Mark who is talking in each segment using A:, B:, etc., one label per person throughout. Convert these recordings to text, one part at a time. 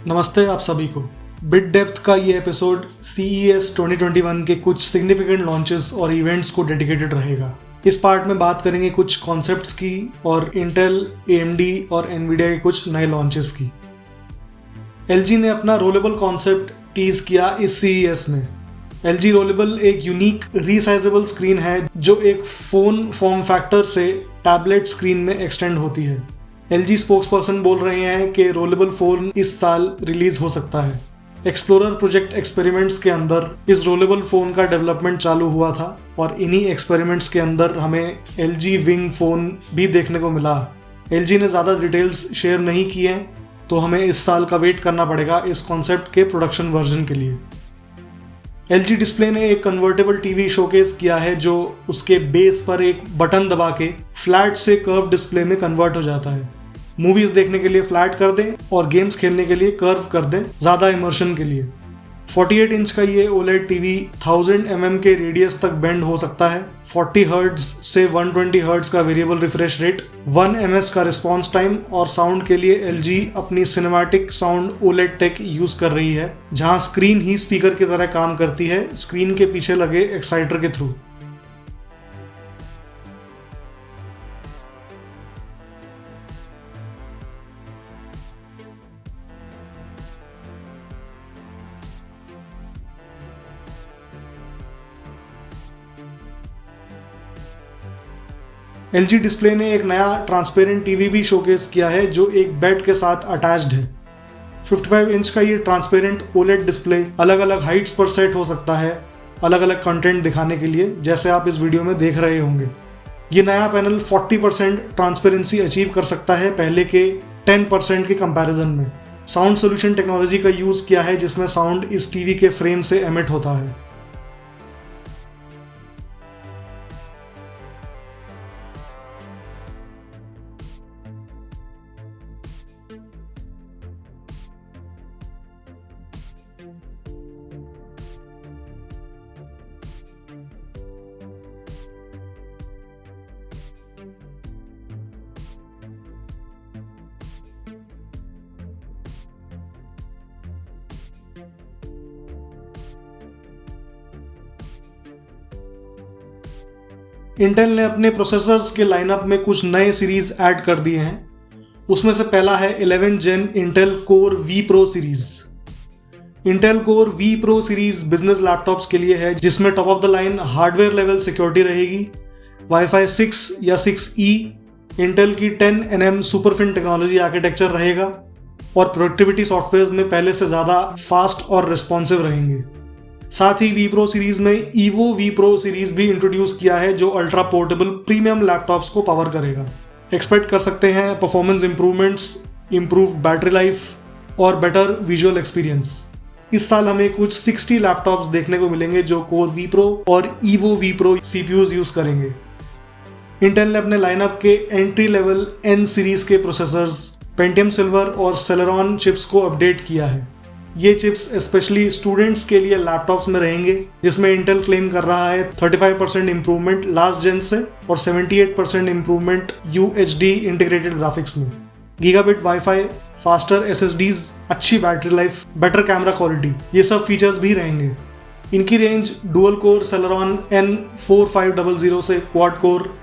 A: नमस्ते आप सभी को। बिट डेप्थ का ये एपिसोड CES 2021 के कुछ सिग्निफिकेंट लॉन्चेस और इवेंट्स को डेडिकेटेड रहेगा। इस पार्ट में बात करेंगे कुछ कॉन्सेप्ट्स की और इंटेल, AMD और NVIDIA के कुछ नए लॉन्चेस की। LG ने अपना रोलेबल कॉन्सेप्ट टीज किया इस CES में। LG रोलेबल एक यूनिक रीसाइजेबल स्क्रीन है जो एक फोन फॉर्म फैक्टर से टैबलेट स्क्रीन में एक्सटेंड होती है। LG स्पोक्सपर्सन बोल रहे हैं कि रोलेबल फोन इस साल रिलीज हो सकता है। एक्सप्लोरर प्रोजेक्ट एक्सपेरिमेंट्स के अंदर इस रोलेबल फोन का डेवलपमेंट चालू हुआ था और इन्हीं एक्सपेरिमेंट्स के अंदर हमें LG विंग फोन भी देखने को मिला। LG ने ज़्यादा डिटेल्स शेयर नहीं किए हैं, तो हमें इस साल का वेट करना पड़ेगा इस कॉन्सेप्ट के प्रोडक्शन वर्जन के लिए। LG डिस्प्ले ने एक कन्वर्टेबल टीवी शोकेस किया है जो उसके बेस पर एक बटन दबा के फ्लैट से कर्व डिस्प्ले में कन्वर्ट हो जाता है। मूवीज देखने के लिए फ्लैट कर दें और गेम्स खेलने के लिए कर्व कर दें ज़्यादा इमर्शन के लिए। 48 इंच का ये OLED टीवी 1000 mm के रेडियस तक बेंड हो सकता है। 40 हर्ट्ज से 120 हर्ट्ज का वेरिएबल रिफ्रेश रेट, 1 ms का रिस्पॉन्स टाइम और साउंड के लिए LG अपनी cinematic sound OLED tech use कर रही है, जहां स्क्रीन ही स्पीकर की तरह काम करती है स्क्रीन के पीछे लगे एक्साइटर के थ्रू। LG डिस्प्ले ने एक नया ट्रांसपेरेंट टीवी भी शोकेस किया है जो एक बेड के साथ अटैच्ड है। 55 इंच का ये ट्रांसपेरेंट OLED डिस्प्ले अलग अलग हाइट्स पर सेट हो सकता है अलग अलग कंटेंट दिखाने के लिए, जैसे आप इस वीडियो में देख रहे होंगे। ये नया पैनल 40% ट्रांसपेरेंसी अचीव कर सकता है पहले के 10% के कंपैरिजन में। साउंड सोल्यूशन टेक्नोलॉजी का यूज किया है जिसमें साउंड इस टीवी के फ्रेम से एमिट होता है। इंटेल ने अपने प्रोसेसर्स के लाइनअप में कुछ नए सीरीज ऐड कर दिए हैं। उसमें से पहला है 11th Gen Intel core V Pro series. Intel core V Pro series business laptops के लिए है जिसमें top of the line hardware level security रहेगी, Wi-Fi 6 या 6E, इंटेल की 10 nm सुपरफिन टेक्नोलॉजी आर्किटेक्चर रहेगा और प्रोडक्टिविटी सॉफ्टवेयर में पहले से ज़्यादा फास्ट और रिस्पॉन्सिव रहेंगे। साथ ही V Pro सीरीज में Evo V Pro सीरीज भी इंट्रोड्यूस किया है जो अल्ट्रा पोर्टेबल प्रीमियम लैपटॉप्स को पावर करेगा। एक्सपेक्ट कर सकते हैं performance improvements, improved battery life और बेटर विजुअल एक्सपीरियंस। इस साल हमें कुछ 60 लैपटॉप्स देखने को मिलेंगे जो कोर V Pro और Evo V Pro CPUs use करेंगे। इंटेल ने अपने लाइनअप के एंट्री लेवल N सीरीज के प्रोसेसर्स पेंटियम सिल्वर और सेलेरॉन चिप्स को अपडेट किया है। ये चिप्स स्पेशली स्टूडेंट्स के लिए लैपटॉप्स में रहेंगे, जिसमें इंटेल क्लेम कर रहा है 35% इंप्रूवमेंट लास्ट जेन से और 78% इंप्रूवमेंट UHD इंटीग्रेटेड ग्राफिक्स में। गीगाबिट वाईफाई, फास्टर SSDs, अच्छी battery life, better camera quality, ये सब फीचर्स भी रहेंगे। इनकी range dual core Celeron N4500 से क्वाड कोर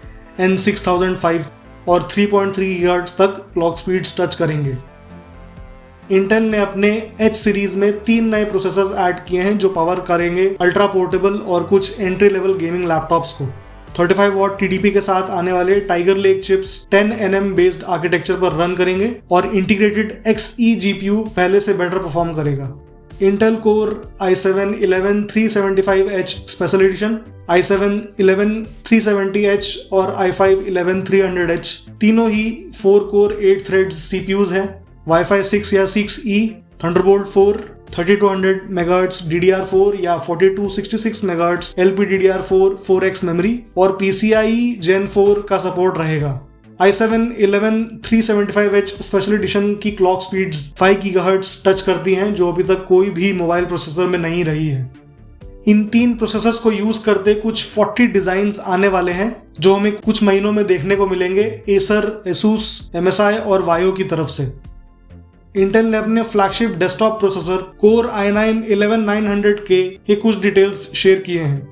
A: N6005 और 3.3 GHz तक क्लॉक स्पीड्स टच करेंगे। इंटेल ने अपने H सीरीज में 3 नए प्रोसेसर्स ऐड किए हैं जो पावर करेंगे अल्ट्रा पोर्टेबल और कुछ एंट्री लेवल गेमिंग लैपटॉप्स को। 35 वॉट TDP के साथ आने वाले tiger lake chips 10 nm based architecture पर रन करेंगे और इंटीग्रेटेड Xe GPU पहले से बेटर परफॉर्म करेगा। Intel core i7-11375H special edition, i7-11370H और i5-11300H तीनों ही 4 कोर 8 थ्रेड्स CPUs हैं। Wi-Fi 6 या 6E, Thunderbolt 4, 3200 MHz DDR4 या 4266 MHz LPDDR4 4x मेमोरी और PCIe Gen 4 का सपोर्ट रहेगा। i7-11375H स्पेशल एडिशन की क्लॉक स्पीड्स 5 GHz टच करती हैं जो अभी तक कोई भी मोबाइल प्रोसेसर में नहीं रही है। इन 3 प्रोसेसर्स को यूज करते कुछ 40 डिजाइन्स आने वाले हैं जो हमें कुछ महीनों में देखने को मिलेंगे एसर, एसूस, MSI और वायो की तरफ से। इंटेल ने अपने flagship desktop processor Core i9-11900K के कुछ डिटेल्स शेयर किए हैं।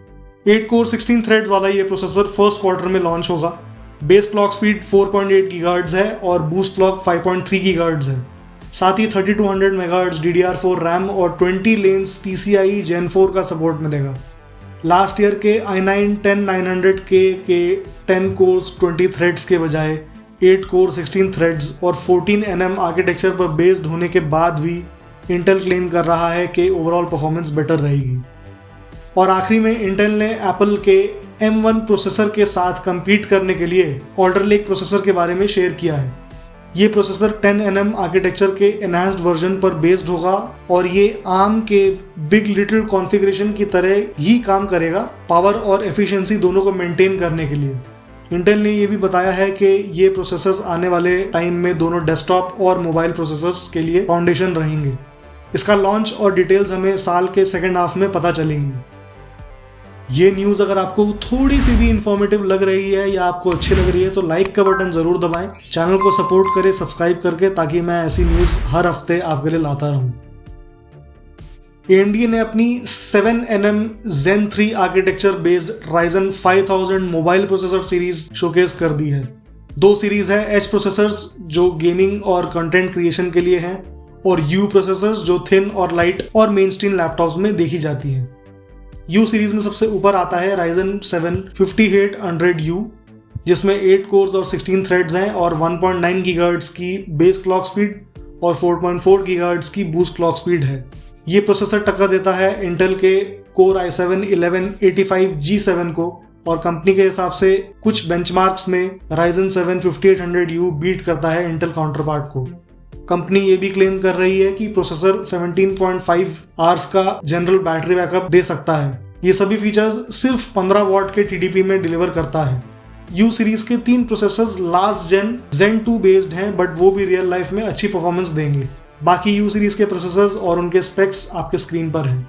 A: 8 कोर 16 थ्रेड्स वाला ये प्रोसेसर फर्स्ट क्वार्टर में लॉन्च होगा। बेस क्लॉक स्पीड 4.8 गीगाहर्ट्ज़ है और बूस्ट क्लॉक 5.3 गीगाहर्ट्ज़ है। साथ ही 3200 मेगाहर्ट्ज़ DDR4 रैम और 20 लेन्स PCIe Gen 4 का सपोर्ट मिलेगा। लास्ट ईयर के i9-10900K के 10 कोर्स 20 थ्रेड्स के बजाय 8 कोर 16 थ्रेड्स और 14nm आर्किटेक्चर पर बेस्ड होने के बाद भी इंटेल क्लेम कर रहा है कि ओवरऑल परफॉर्मेंस बेटर रहेगी। और आखिरी में इंटेल ने एप्पल के M1 प्रोसेसर के साथ compete करने के लिए Alder Lake प्रोसेसर के बारे में शेयर किया है। ये प्रोसेसर 10nm आर्किटेक्चर के एनहांस्ड वर्जन पर बेस्ड होगा और ये ARM के बिग लिटिल कॉन्फ़िगरेशन की तरह ही काम करेगा, पावर और एफिशिएंसी दोनों को मेंटेन करने के लिए। इंटेल ने ये भी बताया है कि ये प्रोसेसर्स आने वाले टाइम में दोनों डेस्कटॉप और मोबाइल प्रोसेसर्स के लिए फाउंडेशन रहेंगे। इसका लॉन्च और डिटेल्स हमें साल के सेकेंड हाफ में पता चलेंगी। ये न्यूज़ अगर आपको थोड़ी सी भी इंफॉर्मेटिव लग रही है या आपको अच्छी लग रही है तो लाइक का बटन ज़रूर दबाएं, चैनल को सपोर्ट करें सब्सक्राइब करके, ताकि मैं ऐसी न्यूज़ हर हफ्ते आपके लिए लाता रहूं। AMD ने अपनी 7nm Zen 3 architecture based Ryzen 5000 mobile processor series showcase कर दी है। 2 सीरीज है एच प्रोसेसर्स जो गेमिंग और कंटेंट क्रिएशन के लिए हैं, और U प्रोसेसर्स जो थिन और लाइट और मेन स्ट्रीम लैपटॉप्स में देखी जाती हैं। U सीरीज में सबसे ऊपर आता है Ryzen 7 5800U, जिसमें 8 कोर्स और 16 थ्रेड्स हैं और 1.9 गीगाहर्ट्ज़ की बेस क्लॉक स्पीड और 4.4 गीगाहर्ट्ज़ की बूस्ट क्लॉक स्पीड है। ये प्रोसेसर टक्कर देता है इंटेल के Core i7-1185G7 को, और कंपनी के हिसाब से कुछ बेंचमार्क्स में Ryzen 7 5800U बीट करता है इंटेल काउंटरपार्ट को। कंपनी ये भी क्लेम कर रही है कि प्रोसेसर 17.5 आवर्स का जनरल बैटरी बैकअप दे सकता है। ये सभी फीचर्स सिर्फ 15 वॉट के TDP में डिलीवर करता है। U सीरीज के 3 प्रोसेसर्स लास्ट जेन Zen 2 बेस्ड हैं, बट वो भी रियल लाइफ में अच्छी परफॉर्मेंस देंगे। बाकी U सीरीज के प्रोसेसर्स और उनके स्पेक्स आपके स्क्रीन पर हैं।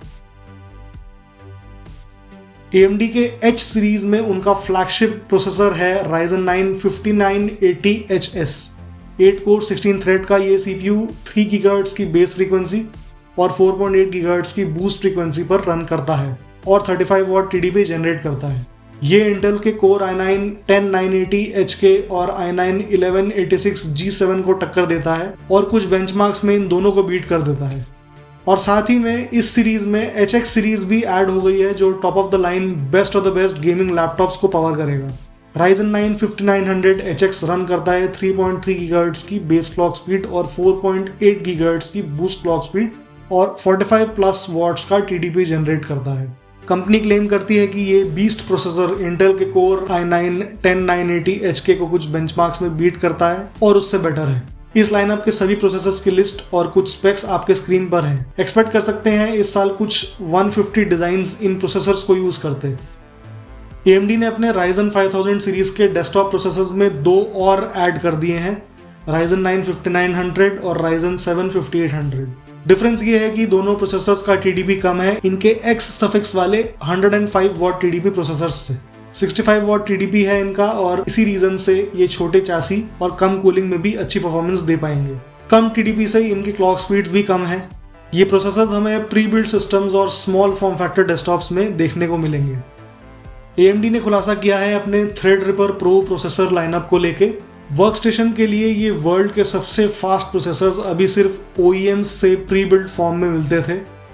A: AMD के H सीरीज में उनका फ्लैगशिप प्रोसेसर है Ryzen 9 5980HS। 8 कोर 16 थ्रेड का ये CPU 3 गीगाहर्ट्ज़ की बेस फ्रीक्वेंसी और 4.8 गीगाहर्ट्ज़ की बूस्ट फ्रीक्वेंसी पर रन करता है और 35 वॉट TDP जनरेट करता है। ये इंटेल के Core i9-10980HK और i9-1186G7 को टक्कर देता है और कुछ बेंचमार्क्स में इन दोनों को बीट कर देता है। और साथ ही में इस सीरीज में HX सीरीज भी ऐड हो गई है, जो top of the line best of the best gaming laptops को पावर करेगा। Ryzen 9 5900HX रन करता है 3.3 गीगाहर्ट्ज़ की बेस क्लॉक स्पीड और 4.8 गीगाहर्ट्ज़ की बूस्ट क्लॉक स्पीड और 45+ वॉट्स का TDP जनरेट करता है। कंपनी क्लेम करती है कि ये बीस्ट प्रोसेसर इंटेल के Core i9-10980HK को कुछ बेंचमार्क्स में बीट करता है और उससे बेटर है। इस लाइनअप के सभी प्रोसेसर्स की लिस्ट और कुछ स्पेक्स आपके स्क्रीन पर हैं। एक्सपेक्ट कर सकते हैं इस साल कुछ 150 डिजाइन्स इन प्रोसेसर्स को यूज करते। AMD ने अपने Ryzen 5000 सीरीज के डेस्कटॉप प्रोसेसर्स में 2 और ऐड कर दिए हैं, Ryzen 9 5900 और Ryzen 7 5800। डिफरेंस ये है कि दोनों प्रोसेसर्स का TDP कम है इनके X सफिक्स वाले 105 वॉट TDP प्रोसेसर्स से। 65 वॉट TDP है इनका, और इसी रीजन से ये छोटे चासी और कम कूलिंग में भी अच्छी परफॉर्मेंस दे पाएंगे। कम TDP से इनकी क्लॉक स्पीड्स भी कम है। ये प्रोसेसर्स हमें प्री बिल्ड सिस्टम्स और स्मॉल फॉर्म फैक्टर डेस्कटॉप्स में देखने को मिलेंगे। AMD ने खुलासा किया है अपने Threadripper Pro प्रोसेसर लाइनअप को लेके। वर्कस्टेशन के लिए ये वर्ल्ड के सबसे फास्ट प्रोसेसर्स अभी सिर्फ OEMs से प्री बिल्ड फॉर्म में मिलते थे,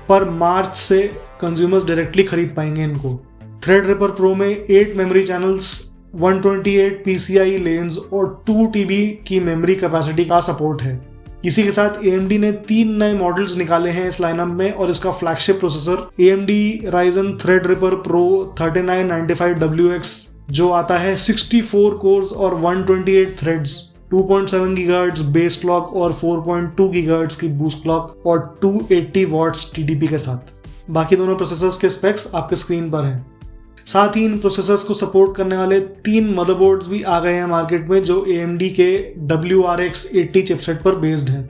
A: पर मार्च से कंज्यूमर्स डायरेक्टली खरीद पाएंगे इनको। Threadripper Pro में 8 मेमोरी चैनल्स, 128 PCIe लेन्स और 2 TB की मेमोरी कैपेसिटी का सपोर्ट है। इसी के साथ AMD ने 3 नए मॉडल्स निकाले हैं इस लाइनअप में, और इसका flagship processor AMD Ryzen Threadripper Pro 3995WX जो आता है 64 कोर्स और 128 थ्रेड्स, 2.7 गीगाहर्ट्ज़ बेस क्लॉक और 4.2 गीगाहर्ट्ज़ की बूस्ट क्लॉक और 280 वॉट्स TDP के साथ। बाकी दोनों प्रोसेसर्स के स्पेक्स आपके स्क्रीन पर हैं। साथ ही इन प्रोसेसर्स को सपोर्ट करने वाले 3 मदरबोर्ड्स भी आ गए हैं मार्केट में, जो AMD के WRX 80 चिपसेट पर बेस्ड हैं।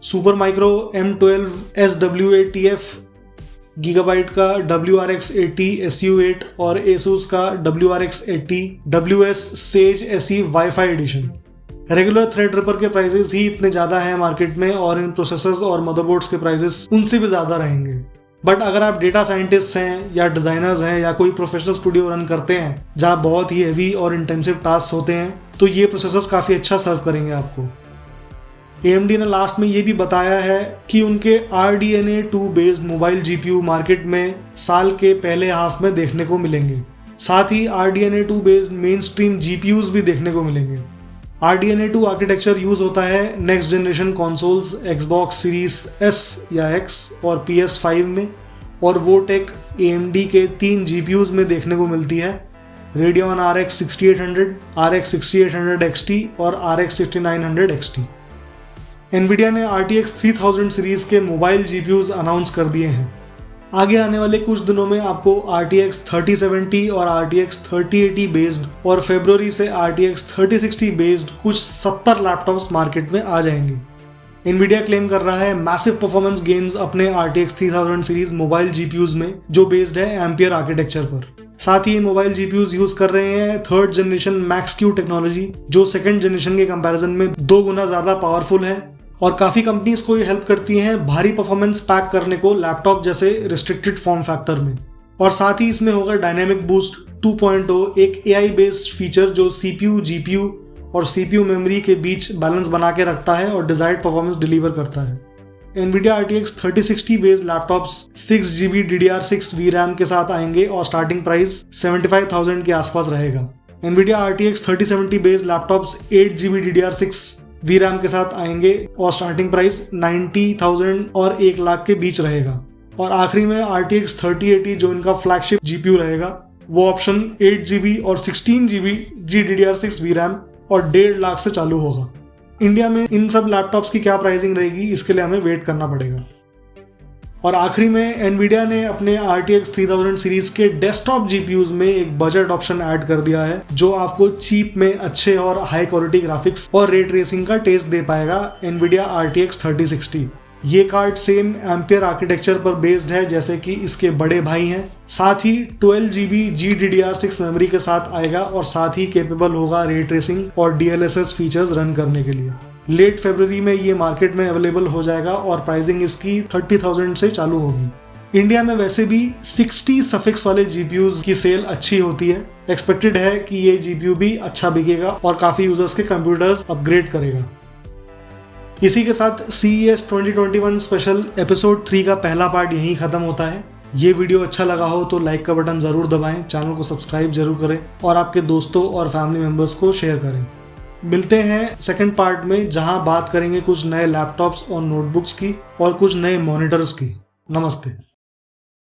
A: Supermicro M12 SW8TF गीगाबाइट का WRX 80 SU8 और Asus का WRX 80 WS Sage SE Wi-Fi edition. Regular Threadripper के प्राइसेस ही इतने ज़्यादा हैं मार्केट में और इन प्रोसेसर्स और मदरबोर्ड्स के प्राइसेस उनसे भी ज़्यादा रहेंगे। बट अगर आप डेटा साइंटिस्ट हैं या डिज़ाइनर्स हैं या कोई प्रोफेशनल स्टूडियो रन करते हैं जहाँ बहुत ही हेवी और इंटेंसिव टास्क होते हैं तो ये प्रोसेसर्स काफ़ी अच्छा सर्व करेंगे आपको। AMD ने लास्ट में ये भी बताया है कि उनके RDNA 2 based mobile GPU market में साल के पहले हाफ में देखने को मिलेंगे। साथ ही RDNA 2 based main stream GPUs भी देखने को मिलेंगे। RDNA 2 आर्किटेक्चर यूज होता है next generation consoles Xbox Series S या X और PS5 में, और वो टेक AMD के 3 GPUs में देखने को मिलती है, Radeon RX 6800, RX 6800 XT और RX 6900 XT। NVIDIA ने RTX 3000 सीरीज के मोबाइल GPUs अनाउंस कर दिए हैं। आगे आने वाले कुछ दिनों में आपको RTX 3070 और RTX 3080 बेस्ड और फरवरी से RTX 3060 बेस्ड कुछ 70 लैपटॉप्स मार्केट में आ जाएंगे। NVIDIA क्लेम कर रहा है मैसिव परफॉर्मेंस गेन्स अपने RTX 3000 सीरीज मोबाइल GPUs में जो बेस्ड है एम्पियर आर्किटेक्चर पर। साथ ही मोबाइल GPUs यूज कर रहे हैं 3rd जनरेशन Max-Q टेक्नोलॉजी जो 2nd जनरेशन के कंपैरिजन में 2 गुना ज़्यादा पावरफुल है, और काफ़ी कंपनीज को ये हेल्प करती हैं भारी परफॉर्मेंस पैक करने को लैपटॉप जैसे रिस्ट्रिक्टेड फॉर्म फैक्टर में। और साथ ही इसमें होगा डायनेमिक बूस्ट 2.0, एक AI बेस्ड फीचर जो CPU, GPU और CPU मेमोरी के बीच बैलेंस बना के रखता है और डिजायर्ड परफॉर्मेंस डिलीवर करता है। NVIDIA RTX 3060 based laptops 6GB DDR6 VRAM के साथ आएंगे और स्टार्टिंग प्राइस 75,000 के आसपास रहेगा। NVIDIA RTX 3070 based laptops 8GB DDR6 VRAM के साथ आएंगे और स्टार्टिंग प्राइस 90,000 और 1 लाख के बीच रहेगा। और आखिरी में RTX 3080 जो इनका फ्लैगशिप GPU रहेगा, वो ऑप्शन 8GB और 16GB GDDR6 VRAM और 1.5 लाख से चालू होगा। इंडिया में इन सब लैपटॉप्स की क्या प्राइसिंग रहेगी इसके लिए हमें वेट करना पड़ेगा। और आखिरी में NVIDIA ने अपने RTX 3000 सीरीज के डेस्कटॉप GPUs में एक बजट ऑप्शन ऐड कर दिया है जो आपको चीप में अच्छे और हाई क्वालिटी ग्राफिक्स और रे ट्रेसिंग का टेस्ट दे पाएगा, NVIDIA RTX 3060। ये कार्ड सेम एम्पियर आर्किटेक्चर पर बेस्ड है जैसे कि इसके बड़े भाई हैं। साथ ही 12GB GDDR6 मेमोरी के साथ आएगा और साथ ही केपेबल होगा रे ट्रेसिंग और DLSS फीचर्स रन करने के लिए। लेट फरवरी में ये मार्केट में अवेलेबल हो जाएगा और प्राइसिंग इसकी 30,000 से चालू होगी। इंडिया में वैसे भी 60 सफिक्स वाले GPUs की सेल अच्छी होती है। एक्सपेक्टेड है कि ये GPU भी अच्छा बिकेगा और काफ़ी यूजर्स के कंप्यूटर्स अपग्रेड करेगा। इसी के साथ CES 2021 स्पेशल एपिसोड 3 का पहला पार्ट यहीं ख़त्म होता है। ये वीडियो अच्छा लगा हो तो लाइक का बटन ज़रूर दबाएं, चैनल को सब्सक्राइब जरूर करें और आपके दोस्तों और फैमिली मेम्बर्स को शेयर करें। मिलते हैं सेकंड पार्ट में जहां बात करेंगे कुछ नए लैपटॉप्स और नोटबुक्स की और कुछ नए मॉनिटर्स की। नमस्ते।